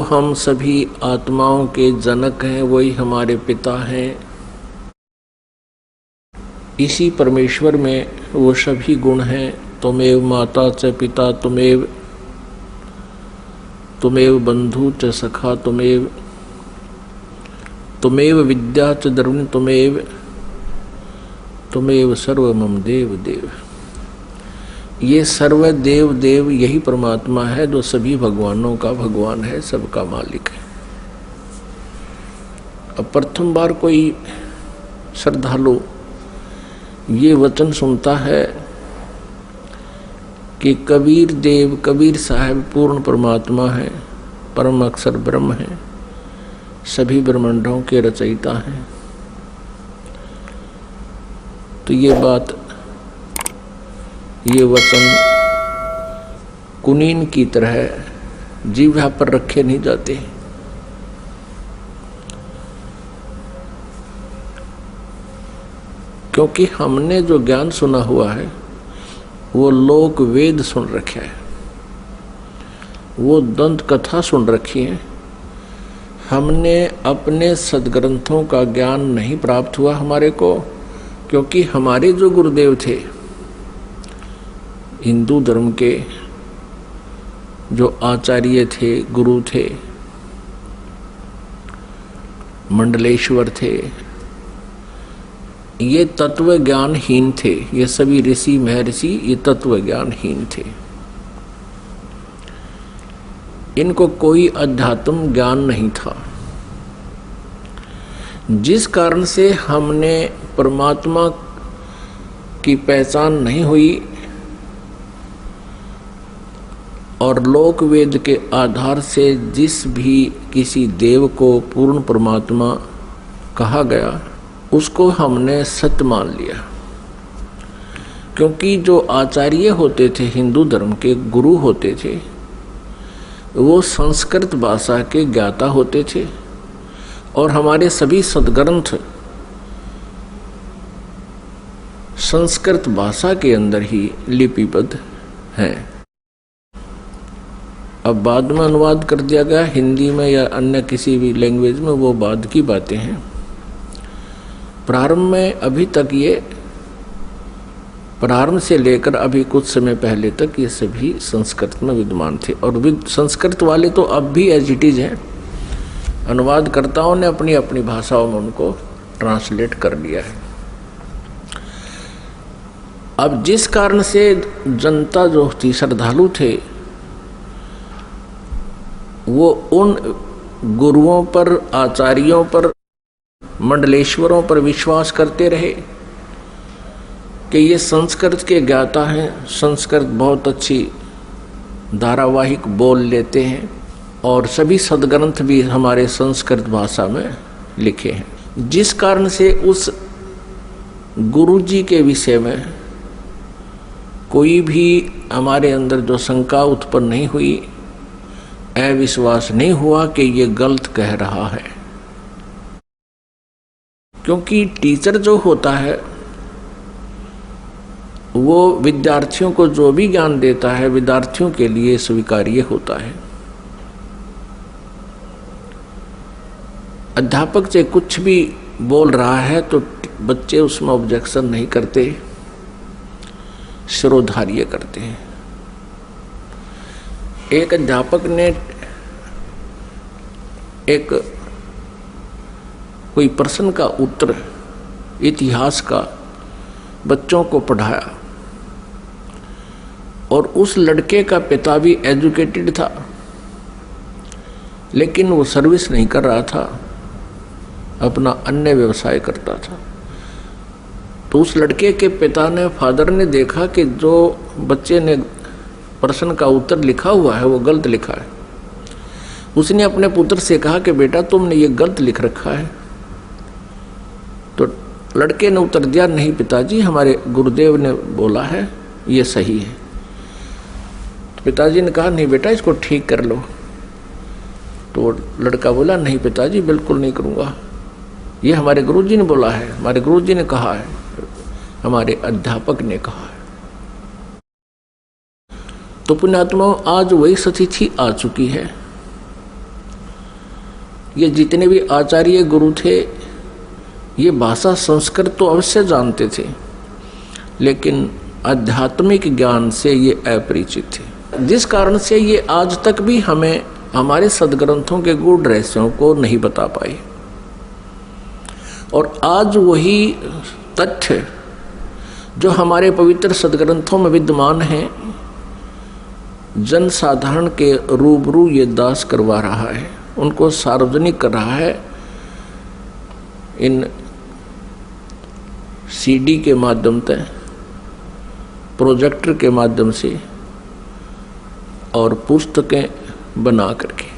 हम सभी आत्माओं के जनक हैं, वही हमारे पिता हैं। इसी परमेश्वर में वो सभी गुण हैं। त्वमेव माता च पिता त्वमेव बंधु च सखा त्वमेव विद्या च द्रविण त्वमेव सर्व मम देव देव। ये सर्व देव देव यही परमात्मा है जो सभी भगवानों का भगवान है, सबका मालिक है। अब प्रथम बार कोई श्रद्धालु ये वचन सुनता है कि कबीर देव, कबीर साहब पूर्ण परमात्मा है, परम अक्षर ब्रह्म है, सभी ब्रह्मांडों के रचयिता हैं, तो ये बात, ये वचन कुनीन की तरह जीवा पर रखे नहीं जाते। क्योंकि हमने जो ज्ञान सुना हुआ है वो लोक वेद सुन रखे है, वो दंत कथा सुन रखी है। हमने अपने सदग्रंथों का ज्ञान नहीं प्राप्त हुआ हमारे को, क्योंकि हमारे जो गुरुदेव थे हिंदू धर्म के, जो आचार्य थे, गुरु थे, मंडलेश्वर थे, ये तत्व ज्ञानहीन थे। ये सभी ऋषि महर्षि ये तत्व ज्ञानहीन थे। इनको कोई अध्यात्म ज्ञान नहीं था, जिस कारण से हमने परमात्मा की पहचान नहीं हुई और लोक वेद के आधार से जिस भी किसी देव को पूर्ण परमात्मा कहा गया उसको हमने सत्य मान लिया। क्योंकि जो आचार्य होते थे, हिंदू धर्म के गुरु होते थे, वो संस्कृत भाषा के ज्ञाता होते थे और हमारे सभी सदग्रंथ संस्कृत भाषा के अंदर ही लिपिबद्ध हैं। अब बाद में अनुवाद कर दिया गया हिंदी में या अन्य किसी भी लैंग्वेज में, वो बाद की बातें हैं। प्रारंभ में अभी तक ये, प्रारंभ से लेकर अभी कुछ समय पहले तक ये सभी संस्कृत में विद्यमान थे और संस्कृत वाले तो अब भी एज इट इज हैं। अनुवादकर्ताओं ने अपनी अपनी भाषाओं में उनको ट्रांसलेट कर लिया है। अब जिस कारण से जनता जो थी, श्रद्धालु थे, वो उन गुरुओं पर, आचार्यों पर, मंडलेश्वरों पर विश्वास करते रहे कि ये संस्कृत के ज्ञाता हैं, संस्कृत बहुत अच्छी धारावाहिक बोल लेते हैं और सभी सदग्रंथ भी हमारे संस्कृत भाषा में लिखे हैं। जिस कारण से उस गुरु जी के विषय में कोई भी हमारे अंदर जो शंका उत्पन्न नहीं हुई, अविश्वास नहीं हुआ कि ये गलत कह रहा है। क्योंकि टीचर जो होता है वो विद्यार्थियों को जो भी ज्ञान देता है विद्यार्थियों के लिए स्वीकार्य होता है। अध्यापक से कुछ भी बोल रहा है तो बच्चे उसमें ऑब्जेक्शन नहीं करते, शिरोधार्य करते हैं। एक अध्यापक ने एक कोई प्रश्न का उत्तर इतिहास का बच्चों को पढ़ाया और उस लड़के का पिता भी एजुकेटेड था, लेकिन वो सर्विस नहीं कर रहा था, अपना अन्य व्यवसाय करता था। तो उस लड़के के पिता ने, फादर ने देखा कि जो बच्चे ने प्रश्न का उत्तर लिखा हुआ है वो गलत लिखा है। उसने अपने पुत्र से कहा कि बेटा तुमने ये गलत लिख रखा है। तो लड़के ने उत्तर दिया, नहीं पिताजी, हमारे गुरुदेव ने बोला है ये सही है। तो पिताजी ने कहा, नहीं बेटा इसको ठीक कर लो। तो लड़का बोला, नहीं पिताजी बिल्कुल नहीं करूँगा, ये हमारे गुरुजी ने बोला है, हमारे गुरुजी ने कहा है, हमारे अध्यापक ने कहा है। तो पुण्यात्माओं, आज वही स्थिति आ चुकी है ये जितने भी आचार्य गुरु थे ये भाषा संस्कृत तो अवश्य जानते थे, लेकिन आध्यात्मिक ज्ञान से ये अपरिचित थे, जिस कारण से ये आज तक भी हमें हमारे सदग्रंथों के गूढ़ रहस्यों को नहीं बता पाए। और आज वही तथ्य जो हमारे पवित्र सदग्रंथों में विद्यमान हैं, जन साधारण के रूबरू ये दास करवा रहा है, उनको सार्वजनिक कर रहा है इन सीडी के माध्यम से, प्रोजेक्टर के माध्यम से और पुस्तकें बना करके।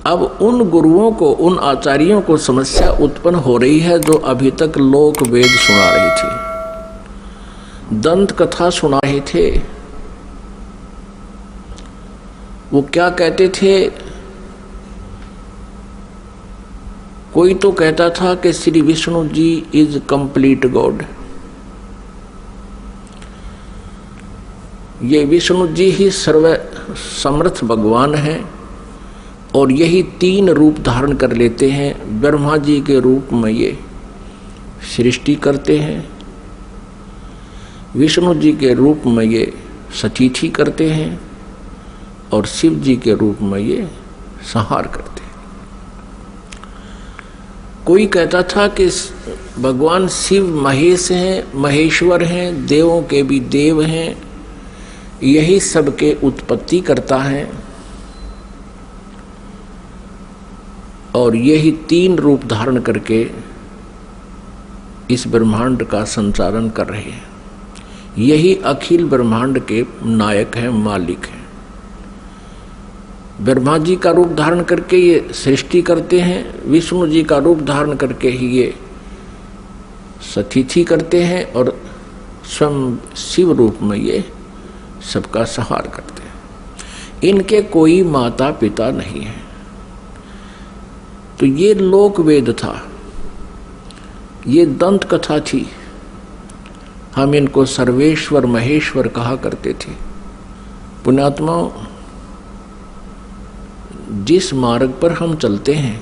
अब उन गुरुओं को, उन आचार्यों को समस्या उत्पन्न हो रही है जो अभी तक लोक वेद सुना रहे थे, दंत कथा सुना रहे थे। वो क्या कहते थे, कोई तो कहता था कि Shri Vishnu ji is complete God, ये विष्णु जी ही सर्व समर्थ भगवान हैं और यही 3 रूप धारण कर लेते हैं। ब्रह्मा जी के रूप में ये सृष्टि करते हैं, विष्णु जी के रूप में ये सतीथि करते हैं और शिव जी के रूप में ये संहार करते हैं। कोई कहता था कि भगवान शिव महेश हैं, महेश्वर हैं, देवों के भी देव हैं, यही सबके उत्पत्ति करता है और यही 3 रूप धारण करके इस ब्रह्मांड का संचालन कर रहे हैं। यही अखिल ब्रह्मांड के नायक हैं, मालिक हैं। ब्रह्मा जी का रूप धारण करके ये सृष्टि करते हैं, विष्णु जी का रूप धारण करके ही ये सतीथि करते हैं और स्वयं शिव रूप में ये सबका संहार करते हैं। इनके कोई माता पिता नहीं है। तो ये लोक वेद था, ये दंत कथा थी। हम इनको सर्वेश्वर महेश्वर कहा करते थे। पुण्यात्माओं, जिस मार्ग पर हम चलते हैं,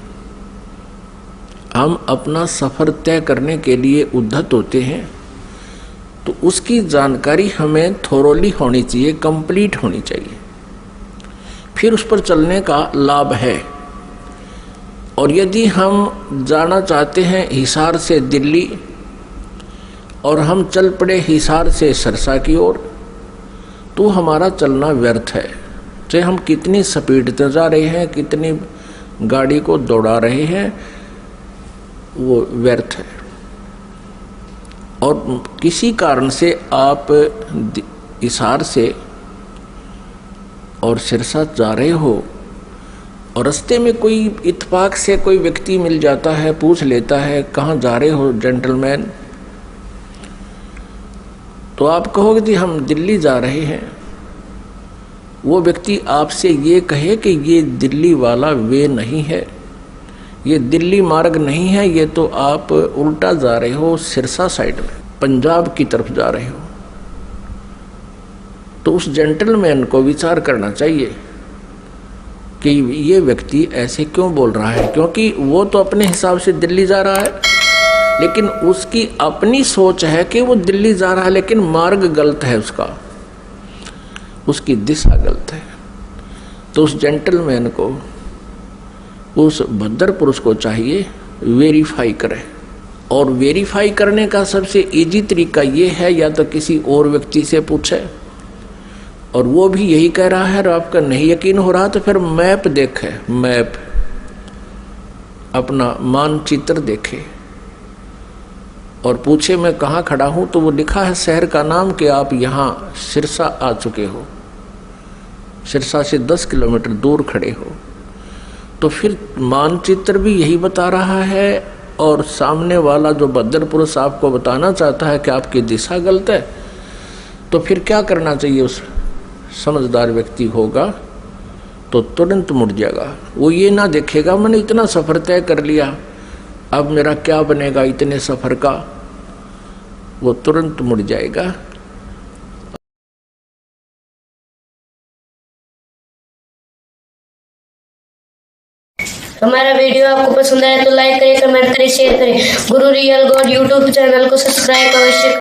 हम अपना सफर तय करने के लिए उद्धत होते हैं, तो उसकी जानकारी हमें थोरोली होनी चाहिए, कंप्लीट होनी चाहिए, फिर उस पर चलने का लाभ है। और यदि हम जाना चाहते हैं हिसार से दिल्ली और हम चल पड़े हिसार से सरसा की ओर, तो हमारा चलना व्यर्थ है। चाहे हम कितनी स्पीड से जा रहे हैं, कितनी गाड़ी को दौड़ा रहे हैं, वो व्यर्थ है। और किसी कारण से आप हिसार से और सिरसा जा रहे हो और रास्ते में कोई इत्तेफाक से कोई व्यक्ति मिल जाता है, पूछ लेता है कहाँ जा रहे हो जेंटलमैन, तो आप कहोगे कि हम दिल्ली जा रहे हैं। वो व्यक्ति आपसे ये कहे कि ये दिल्ली वाला वे नहीं है, ये दिल्ली मार्ग नहीं है, ये तो आप उल्टा जा रहे हो, सिरसा साइड में पंजाब की तरफ जा रहे हो। तो उस जेंटलमैन को विचार करना चाहिए कि ये व्यक्ति ऐसे क्यों बोल रहा है, क्योंकि वो तो अपने हिसाब से दिल्ली जा रहा है, लेकिन उसकी अपनी सोच है कि वो दिल्ली जा रहा है, लेकिन मार्ग गलत है, उसकी दिशा गलत है। तो उस जेंटलमैन को, उस भद्र पुरुष को चाहिए वेरीफाई करे। और वेरीफाई करने का सबसे इजी तरीका ये है, या तो किसी और व्यक्ति से पूछे और वो भी यही कह रहा है और आपका नहीं यकीन हो रहा, तो फिर मैप देखे, मैप अपना मानचित्र देखे और पूछे मैं कहाँ खड़ा हूँ, तो वो लिखा है शहर का नाम कि आप यहाँ सिरसा आ चुके हो, सिरसा से 10 किलोमीटर दूर खड़े हो। तो फिर मानचित्र भी यही बता रहा है और सामने वाला जो भद्र पुरुष आपको बताना चाहता है कि आपकी दिशा गलत है। तो फिर क्या करना चाहिए? उस समझदार व्यक्ति होगा तो तुरंत मुड़ जाएगा। वो ये ना देखेगा मैंने इतना सफ़र तय कर लिया, अब मेरा क्या बनेगा इतने सफ़र का, वो तुरंत मुड़ जाएगा। हमारा वीडियो आपको पसंद आए तो लाइक करें, कमेंट करें, शेयर करें। गुरु रियल गॉड यूट्यूब चैनल को सब्सक्राइब अवश्य